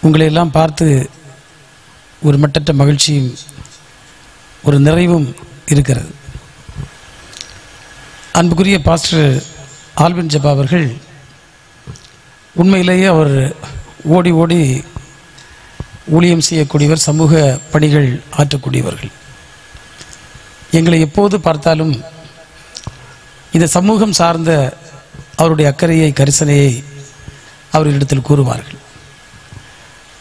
உங்களை எல்லாம் பார்த்து ஒரு மட்டற்ற மகிழ்ச்சியும் ஒரு நிறைவும் இருக்கிறது. அன்புக்குரிய பாஸ்டர் ஆல்வின் ஜெபா அவர்கள் உண்மையிலேயே அவர் ஓடி ஓடி ஊழியம் செய்யக்கூடியவர், சமூக பணிகள் ஆற்றக்கூடியவர்கள். எங்களை எப்போது பார்த்தாலும் இந்த சமூகம் சார்ந்த அவருடைய அக்கறையை, கரிசனையை அவர்களிடத்தில் கூறுவார்கள்.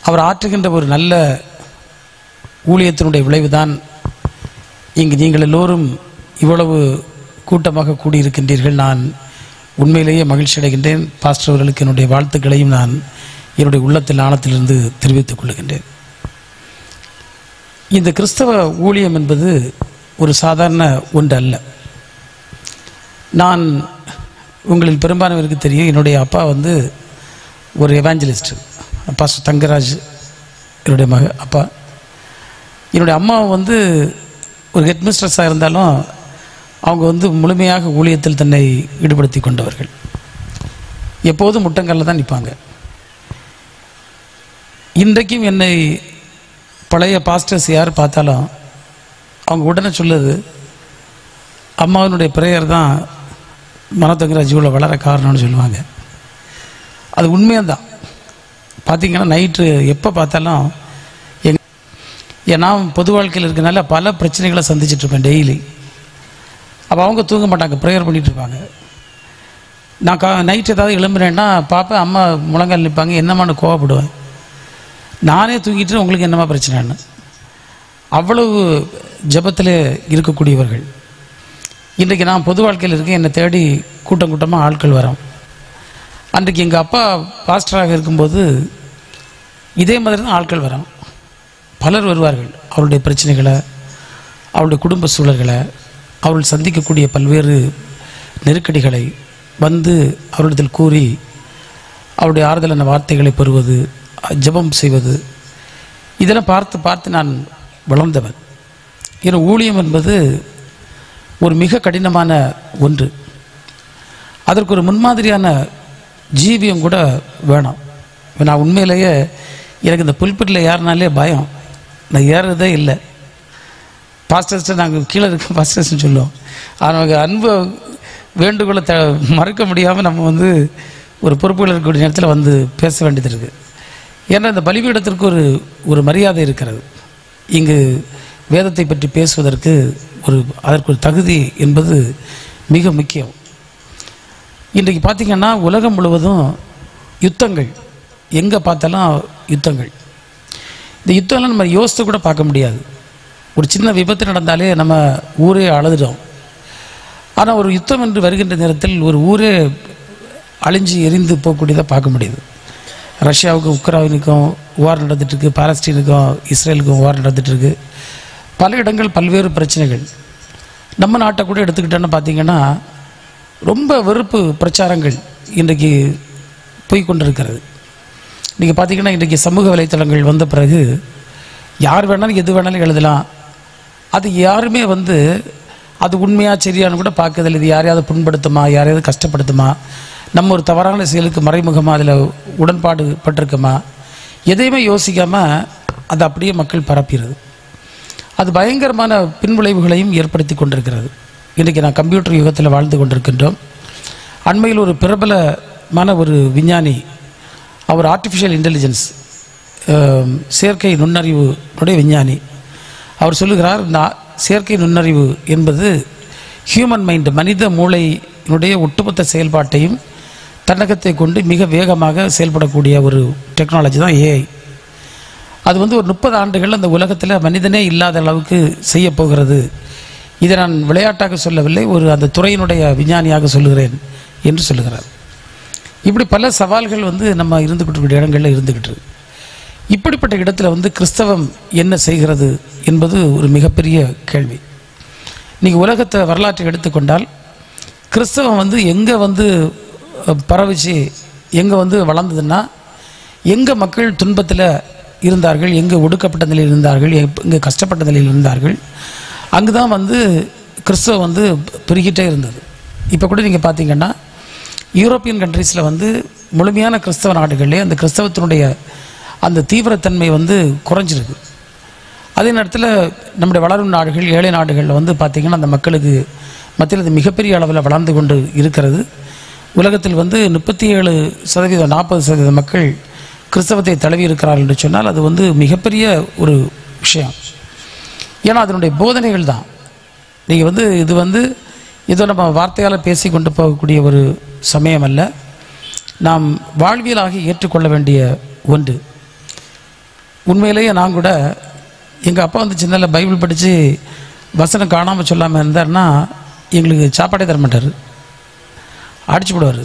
அவர் ஆற்றுகின்ற ஒரு நல்ல ஊழியத்தினுடைய விளைவுதான் இங்கு நீங்கள் எல்லோரும் இவ்வளவு கூட்டமாக கூடியிருக்கின்றீர்கள். நான் உண்மையிலேயே மகிழ்ச்சி அடைகின்றேன். பாஸ்டர் அவர்களுக்கு என்னுடைய வாழ்த்துக்களையும் நான் என்னுடைய உள்ளத்தில் ஆழத்திலிருந்து தெரிவித்துக் கொள்கின்றேன். இந்த கிறிஸ்தவ ஊழியம் என்பது ஒரு சாதாரண ஒன்று அல்ல. நான் உங்களில் பெரும்பாலானவருக்கு தெரியும், என்னுடைய அப்பா ஒரு எவாஞ்சலிஸ்ட், பாஸ்டர் தங்கராஜ் என்னுடைய அப்பா. என்னுடைய அம்மா ஒரு ஹெட்மிஸ்ட்ரஸாக இருந்தாலும் அவங்க முழுமையாக ஊழியத்தில் தன்னை ஈடுபடுத்தி கொண்டவர்கள். எப்போதும் முட்டங்கல்ல தான் நிற்பாங்க. இன்றைக்கும் என்னை பழைய பாஸ்டர்ஸ் யார் பார்த்தாலும் அவங்க உடனே சொல்லுது, அம்மாவினுடைய பிரேயர் தான் மனோதங்கராஜ் இவ்வளோ வளர காரணம்னு சொல்லுவாங்க. அது உண்மையாகதான். பார்த்திங்கன்னா நைட்டு எப்போ பார்த்தாலும் நான் பொது வாழ்க்கையில் இருக்கனால பல பிரச்சனைகளை சந்திச்சிட்ருப்பேன் டெய்லி. அப்போ அவங்க தூங்க மாட்டாங்க, ப்ரேயர் பண்ணிகிட்ருப்பாங்க. நான் நைட்டு ஏதாவது எழும்புறேன்னா பார்ப்பேன், அம்மா முழங்கால் நிற்பாங்க. என்னம்மான்னு கோவப்படுவேன். நானே தூங்கிட்டு உங்களுக்கு என்னம்மா பிரச்சனைன்னு. அவ்வளவு ஜபத்தில் இருக்கக்கூடியவர்கள். இன்றைக்கு நான் பொது வாழ்க்கையில் இருக்கேன், என்னை தேடி கூட்டம் கூட்டமாக ஆட்கள் வரோம். அன்றைக்கு எங்கள் அப்பா பாஸ்டராக இருக்கும்போது இதே மாதிரி தான் ஆட்கள் வரோம். பலர் வருவார்கள். அவருடைய பிரச்சனைகளை, அவருடைய குடும்ப சூழல்களை, அவர்கள் சந்திக்கக்கூடிய பல்வேறு நெருக்கடிகளை அவரிடத்தில் கூறி அவருடைய ஆறுதலான வார்த்தைகளை பெறுவது, ஜெபம் செய்வது, இதெல்லாம் பார்த்து பார்த்து நான் வளர்ந்தவன். ஏன்னா ஊழியம் என்பது ஒரு மிக கடினமான ஒன்று. அதற்கு ஒரு முன்மாதிரியான ஜீவியம் கூட வேணும். நான் உண்மையிலேயே எனக்கு இந்த புல்பிட்டில் ஏறினாலே பயம். நான் ஏறுறதே இல்லை. பாஸ்டர்ஸ்ட்டு நாங்கள் கீழே இருக்க பாஸ்டர்ஸ்ன்னு சொல்லுவோம். அவங்க அன்பு வேண்டுகோளை மறுக்க முடியாமல் நம்ம ஒரு பொறுப்புகள் இருக்கக்கூடிய நேரத்தில் பேச வேண்டியது இருக்குது. ஏன்னா இந்த பலிபீடத்திற்கு ஒரு மரியாதை இருக்கிறது. இங்கு வேதத்தை பற்றி பேசுவதற்கு அதற்கு ஒரு தகுதி என்பது மிக முக்கியம். இன்றைக்கு பார்த்திங்கன்னா உலகம் முழுவதும் யுத்தங்கள், எங்கே பார்த்தாலும் யுத்தங்கள். இந்த யுத்தம்லாம் நம்ம யோசித்து கூட பார்க்க முடியாது. ஒரு சின்ன விபத்து நடந்தாலே நம்ம ஊரே அழுதுடும். ஆனால் ஒரு யுத்தம் என்று வருகின்ற நேரத்தில் ஒரு ஊரே அழிஞ்சு எரிந்து போகக்கூடியதாக பார்க்க முடியுது. ரஷ்யாவுக்கும் உக்ரைனுக்கும் வார் நடந்துகிட்ருக்கு, பாலஸ்தீனுக்கும் இஸ்ரேலுக்கும் வார் நடந்துகிட்ருக்கு. பல இடங்கள் பல்வேறு பிரச்சனைகள். நம்ம நாட்டை கூட எடுத்துக்கிட்டோன்னு பார்த்திங்கன்னா ரொம்ப வெறுப்பு பிரச்சாரங்கள் இன்றைக்கு போய்கொண்டிருக்கிறது. நீங்கள் பார்த்திங்கன்னா இன்றைக்கி சமூக வலைத்தளங்கள் வந்த பிறகு யார் வேணாலும் எது வேணாலும் எழுதலாம். அது யாருமே அது உண்மையாக சரியானு கூட பார்க்கறதில்லை. இது யாரையாவது புண்படுத்துமா, யாரையாவது கஷ்டப்படுத்துமா, நம்ம ஒரு தவறான செயலுக்கு மறைமுகமாக அதில் உடன்பாடு பட்டிருக்குமா, எதையுமே யோசிக்காமல் அதை அப்படியே மக்கள் பரப்பிடுறது. அது பயங்கரமான பின்விளைவுகளையும் ஏற்படுத்தி கொண்டிருக்கிறது. இன்றைக்கி நான் கம்ப்யூட்டர் யுகத்தில் வாழ்ந்து கொண்டிருக்கின்றோம். அண்மையில் ஒரு பிரபலமான ஒரு விஞ்ஞானி, அவர் ஆர்டிஃபிஷியல் இன்டெலிஜென்ஸ், செயற்கை நுண்ணறிவுடைய விஞ்ஞானி, அவர் சொல்லுகிறார், செயற்கை நுண்ணறிவு என்பது ஹியூமன் மைண்ட், மனித மூளையினுடைய ஒட்டுமொத்த செயல்பாட்டையும் தன்னகத்தை கொண்டு மிக வேகமாக செயல்படக்கூடிய ஒரு டெக்னாலஜி தான் ஏஐ. அது ஒரு 30 ஆண்டுகள் அந்த உலகத்தில் மனிதனே இல்லாத அளவுக்கு செய்ய போகிறது. இதை நான் விளையாட்டாக சொல்லவில்லை, அந்த துறையினுடைய விஞ்ஞானியாக சொல்லுகிறேன் என்று சொல்லுகிறார். இப்படி பல சவால்கள் நம்ம இருந்துக்கிட்டு இடங்களில் இருந்துக்கிட்டு. இப்படிப்பட்ட இடத்துல கிறிஸ்தவம் என்ன செய்கிறது என்பது ஒரு மிகப்பெரிய கேள்வி. நீங்கள் உலகத்தை வரலாற்றை எடுத்துக்கொண்டால் கிறிஸ்தவம் எங்கே பரவிச்சு, எங்கே வளர்ந்ததுன்னா, எங்கே மக்கள் துன்பத்தில் இருந்தார்கள், எங்கே ஒடுக்கப்பட்ட நிலையில் இருந்தார்கள், எங்கே கஷ்டப்பட்ட நிலையில் இருந்தார்கள், அங்கு தான் கிறிஸ்தவம் பெருகிட்டே இருந்தது. இப்போ கூட நீங்கள் பார்த்தீங்கன்னா யூரோப்பியன் கண்ட்ரீஸில் முழுமையான கிறிஸ்தவ நாடுகளிலே அந்த கிறிஸ்தவத்தினுடைய அந்த தீவிரத்தன்மை வந்து குறைஞ்சிருக்கு. அதே நேரத்தில் நம்முடைய வளரும் நாடுகள், ஏழை நாடுகளில் வந்து பார்த்திங்கன்னா அந்த மக்களுக்கு மத்தியில் அது மிகப்பெரிய அளவில் வளர்ந்து கொண்டு இருக்கிறது. உலகத்தில் வந்து 37% 40% மக்கள் கிறிஸ்தவத்தை தழுவி இருக்கிறார்கள் என்று சொன்னால் அது வந்து மிகப்பெரிய ஒரு விஷயம். ஏன்னா அதனுடைய போதனைகள் தான். நீங்கள் வந்து இது வந்து ஏதோ நம்ம வார்த்தையால் பேசி கொண்டு போகக்கூடிய ஒரு சமயம் அல்ல, நாம் வாழ்வியலாக ஏற்றுக்கொள்ள வேண்டிய ஒன்று. உண்மையிலேயே நான் கூட எங்கள் அப்பா வந்து சின்னல பைபிள் படித்து வசனம் காணாமல் சொல்லாமல் இருந்தார்னா எங்களுக்கு சாப்பாடே தர மாட்டார், அடிச்சு விடுவார்.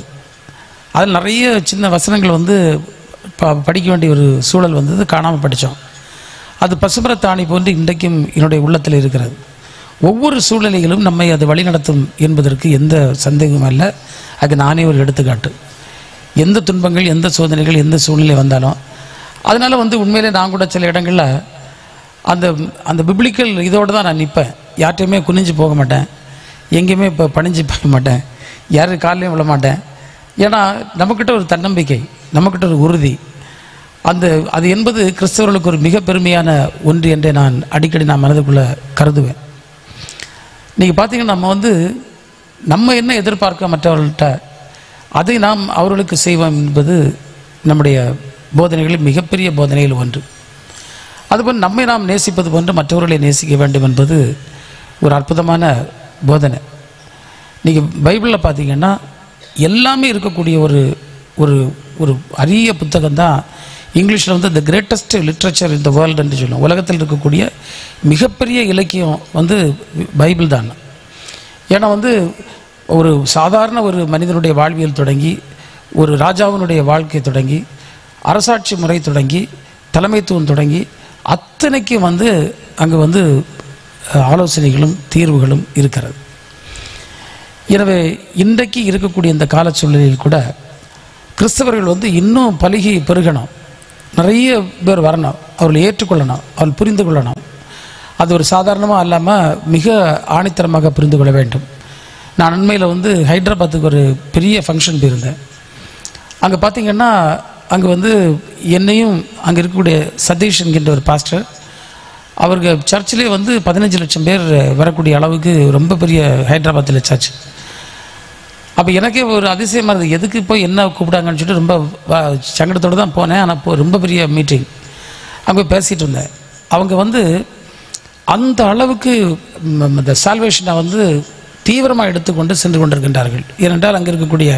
அதில் நிறைய சின்ன வசனங்கள் வந்து படிக்க வேண்டிய ஒரு சூழல் வந்தது, காணாமல் படித்தோம். அது பசுமரத்தாணி போன்று இன்றைக்கும் என்னுடைய உள்ளத்தில் இருக்கிறது. ஒவ்வொரு சூழ்நிலைகளும் நம்மை அது வழிநடத்தும் என்பதற்கு எந்த சந்தேகமும் இல்லை. அது நானே ஒரு எடுத்துக்காட்டு. எந்த துன்பங்கள், எந்த சோதனைகள், எந்த சூழ்நிலை வந்தாலும் அதனால் வந்து உண்மையிலே நான் கூட சில இடங்களில் அந்த அந்த பிப்ளிக்கல் இதோடு தான் நான் நிற்பேன். யார்கிட்டையுமே குனிஞ்சு போக மாட்டேன், எங்கேயுமே இப்போ பணிஞ்சு போக மாட்டேன், யாரு காலையும் விழ மாட்டேன். ஏன்னா நம்மக்கிட்ட ஒரு தன்னம்பிக்கை, நம்மக்கிட்ட ஒரு உறுதி, அது என்பது கிறிஸ்தவர்களுக்கு ஒரு மிக பெருமையான ஒன்று என்றே நான் அடிக்கடி மனதுக்குள்ளே கருதுவேன். நீங்கள் பார்த்தீங்கன்னா நம்ம என்ன எதிர்பார்க்க மற்றவர்கள்ட்ட அதை நாம் அவர்களுக்கு செய்வோம் என்பது நம்முடைய போதனைகளில் மிகப்பெரிய போதனைகள் ஒன்று. அதுபோல் நம்மை நாம் நேசிப்பது போன்று மற்றவர்களை நேசிக்க வேண்டும் என்பது ஒரு அற்புதமான போதனை. நீங்கள் பைபிளில் பார்த்தீங்கன்னா எல்லாமே இருக்கக்கூடிய ஒரு ஒரு ஒரு அரிய புத்தகம் தான். இங்கிலீஷில் வந்து the greatest literature in the world என்று சொல்லுவோம். உலகத்தில் இருக்கக்கூடிய மிகப்பெரிய இலக்கியம் வந்து பைபிள் தான். ஏன்னா ஒரு சாதாரண ஒரு மனிதனுடைய வாழ்வியல் தொடங்கி, ஒரு ராஜாவினுடைய வாழ்க்கை தொடங்கி, அரசாட்சி முறை தொடங்கி, தலைமைத்துவம் தொடங்கி, அத்தனைக்கும் அங்கே ஆலோசனைகளும் தீர்வுகளும் இருக்கிறது. எனவே இன்றைக்கு இருக்கக்கூடிய இந்த கால சூழ்நிலையில் கூட கிறிஸ்தவர்கள் இன்னும் பலுகி பெருகணும், நிறைய பேர் வரணும், அவர்கள் ஏற்றுக்கொள்ளணும், அவர்கள் புரிந்து கொள்ளணும். அது ஒரு சாதாரணமாக இல்லாமல் மிக ஆணித்தரமாக புரிந்து கொள்ள வேண்டும். நான் அண்மையில் ஹைதராபாத்துக்கு ஒரு பெரிய ஃபங்க்ஷன் போயிருந்தேன். அங்கே பார்த்திங்கன்னா அங்கே என்னையும் அங்கே இருக்கக்கூடிய சதீஷ் என்கின்ற ஒரு பாஸ்டர், அவருக்கு சர்ச்சிலே 15 லட்சம் பேர் வரக்கூடிய அளவுக்கு ரொம்ப பெரிய ஹைதராபாத்தில் சர்ச். அப்போ எனக்கே ஒரு அதிசயமாக இருந்தது, எதுக்கு போய் என்ன கூப்பிடாங்கன்னு சொல்லிட்டு ரொம்ப சங்கடத்தோடு தான் போனேன். ஆனால் இப்போ ரொம்ப பெரிய மீட்டிங் அங்கே பேசிகிட்டு இருந்தேன். அவங்க அந்த அளவுக்கு இந்த சால்வேஷனை தீவிரமாக எடுத்துக்கொண்டு சென்று கொண்டிருக்கின்றார்கள். ஏனென்றால் அங்கே இருக்கக்கூடிய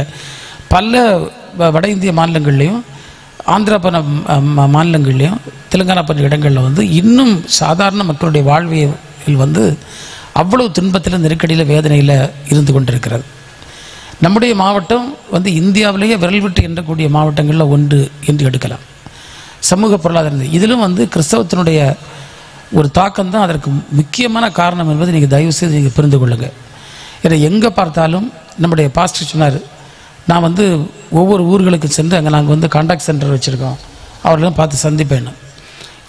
பல வட இந்திய மாநிலங்கள்லேயும், ஆந்திரா போன மாநிலங்கள்லேயும், தெலுங்கானா போன்ற இடங்களில் இன்னும் சாதாரண மக்களுடைய வாழ்வியல் அவ்வளவு துன்பத்தில், நெருக்கடியில், வேதனையில் இருந்து கொண்டிருக்கிறது. நம்முடைய மாவட்டம் இந்தியாவிலேயே விரல் விட்டு எண்ணக்கூடிய மாவட்டங்களில் ஒன்று என்று எடுக்கலாம். சமூக பொருளாதாரம் இதிலும் கிறிஸ்தவத்தினுடைய ஒரு தாக்கம் தான் அதற்கு முக்கியமான காரணம் என்பதை நீங்கள் தயவு செய்து நீங்கள் புரிந்து கொள்ளுங்கள். ஏன்னா எங்கே பார்த்தாலும் நம்முடைய பாஸ்டர் சொன்னார், நான் ஒவ்வொரு ஊர்களுக்கு சென்று அங்கே நாங்கள் கான்டாக்ட் சென்டர் வச்சுருக்கோம், அவர்களெல்லாம் பார்த்து சந்திப்பேன்.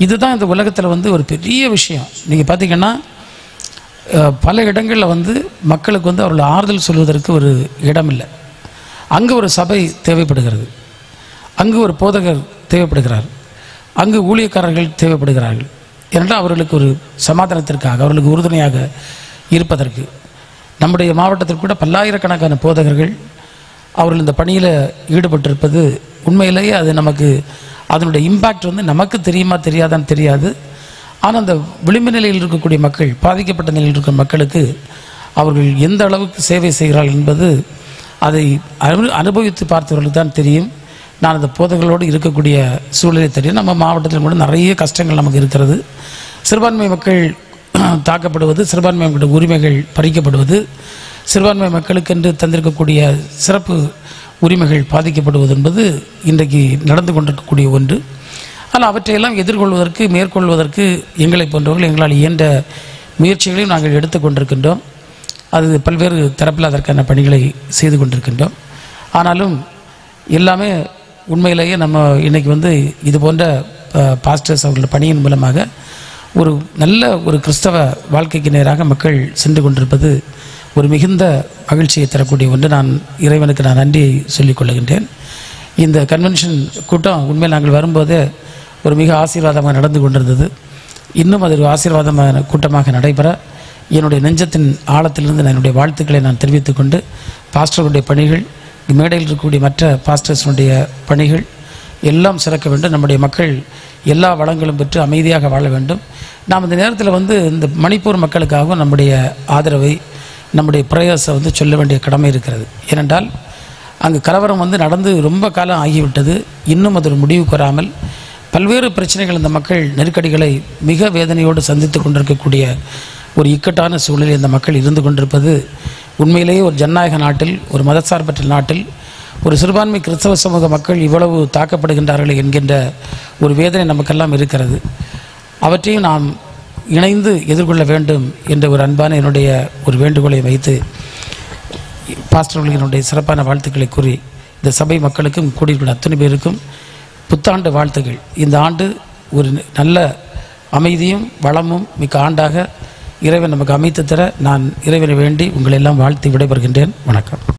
இதுதான் இந்த உலகத்தில் ஒரு பெரிய விஷயம். நீங்கள் பார்த்திங்கன்னா பல இடங்களில் மக்களுக்கு அவர்கள் ஆறுதல் சொல்வதற்கு ஒரு இடம் இல்லை. அங்கே ஒரு சபை தேவைப்படுகிறது, அங்கு ஒரு போதகர் தேவைப்படுகிறார், அங்கு ஊழியக்காரர்கள் தேவைப்படுகிறார்கள். ஏனென்றால் அவர்களுக்கு ஒரு சமாதானத்திற்காக, அவர்களுக்கு உறுதுணையாக இருப்பதற்கு. நம்முடைய மாவட்டத்தில் கூட பல்லாயிரக்கணக்கான போதகர்கள் அவர்கள் இந்த பணியில் ஈடுபட்டிருப்பது உண்மையிலேயே அது நமக்கு அதனுடைய இம்பேக்ட் நமக்கு தெரியுமா தெரியாதான்னு தெரியாது. ஆனால் அந்த விளிம்பு நிலையில் இருக்கக்கூடிய மக்கள், பாதிக்கப்பட்ட நிலையில் இருக்கிற மக்களுக்கு அவர்கள் எந்த அளவுக்கு சேவை செய்கிறார்கள் என்பது அதை அனுபவித்து பார்த்தவர்களுக்கு தான் தெரியும். நான் அந்த போதகர்களோடு இருக்கக்கூடிய சூழ்நிலை தெரியும். நம்ம மாவட்டத்தில் கூட நிறைய கஷ்டங்கள் நமக்கு இருக்கிறது. சிறுபான்மை மக்கள் தாக்கப்படுவது, சிறுபான்மை மக்களுடைய உரிமைகள் பறிக்கப்படுவது, சிறுபான்மை மக்களுக்கென்று தந்திருக்கக்கூடிய சிறப்பு உரிமைகள் பாதிக்கப்படுவது என்பது இன்றைக்கு நடந்து கொண்டிருக்கக்கூடிய ஒன்று. ஆனால் அவற்றையெல்லாம் எதிர்கொள்வதற்கு, மேற்கொள்வதற்கு எங்களை போன்றவர்கள் எங்களால் இயன்ற முயற்சிகளையும் நாங்கள் எடுத்துக்கொண்டிருக்கின்றோம். அது பல்வேறு தரப்பில் அதற்கான பணிகளை செய்து கொண்டிருக்கின்றோம். ஆனாலும் எல்லாமே உண்மையிலேயே நம்ம இன்றைக்கி இது போன்ற பாஸ்டர்ஸ் அவர்களோட பணியின் மூலமாக ஒரு நல்ல ஒரு கிறிஸ்தவ வாழ்க்கைக்கு நேராக மக்கள் சென்று கொண்டிருப்பது ஒரு மிகுந்த மகிழ்ச்சியை தரக்கூடிய ஒன்று. நான் இறைவனுக்கு நன்றியை சொல்லிக் கொள்ளுகின்றேன். இந்த கன்வென்ஷன் கூட்டம் உண்மையில் நாங்கள் வரும்போது ஒரு மிக ஆசீர்வாதமாக நடந்து கொண்டிருந்தது. இன்னும் அது ஒரு ஆசீர்வாதமான கூட்டமாக நடைபெற என்னுடைய நெஞ்சத்தின் ஆழத்திலிருந்து என்னுடைய வாழ்த்துக்களை நான் தெரிவித்துக் கொண்டு, பாஸ்டர்களுடைய பணிகள், மேடையில் இருக்கக்கூடிய மற்ற பாஸ்டர்ஸுடைய பணிகள் எல்லாம் சிறக்க வேண்டும். நம்முடைய மக்கள் எல்லா வளங்களும் பெற்று அமைதியாக வாழ வேண்டும். நாம் இந்த நேரத்தில் இந்த மணிப்பூர் மக்களுக்காகவும் நம்முடைய ஆதரவை, நம்முடைய பிரயாசை சொல்ல வேண்டிய கடமை இருக்கிறது. ஏனென்றால் அங்கு கலவரம் நடந்து ரொம்ப காலம் ஆகிவிட்டது. இன்னும் அது ஒரு முடிவுக்கு வராமல் பல்வேறு பிரச்சனைகள், இந்த மக்கள் நெருக்கடிகளை மிக வேதனையோடு சந்தித்து கொண்டிருக்கக்கூடிய ஒரு இக்கட்டான சூழலில் இந்த மக்கள் இருந்து கொண்டிருப்பது உண்மையிலேயே ஒரு ஜனநாயக நாட்டில், ஒரு மதசார்பற்ற நாட்டில் ஒரு சிறுபான்மை கிறிஸ்தவ சமூக மக்கள் இவ்வளவு தாக்கப்படுகின்றார்கள் என்கின்ற ஒரு வேதனை நமக்கெல்லாம் இருக்கிறது. அவற்றையும் நாம் இணைந்து எதிர்கொள்ள வேண்டும் என்ற ஒரு அன்பான என்னுடைய ஒரு வேண்டுகோளை வைத்து பாஸ்டர்களுக்கு என்னுடைய சிறப்பான வாழ்த்துக்களை கூறி, இந்த சபை மக்களுக்கும் கூடியிருக்கிற அத்தனை பேருக்கும் புத்தாண்டு வாழ்த்துக்கள். இந்த ஆண்டு ஒரு நல்ல அமைதியும் வளமும் மிக்க ஆண்டாக இறைவன் நமக்கு அமைத்து தர நான் இறைவனை வேண்டி உங்களை எல்லாம் வாழ்த்தி விடைபெறுகின்றேன். வணக்கம்.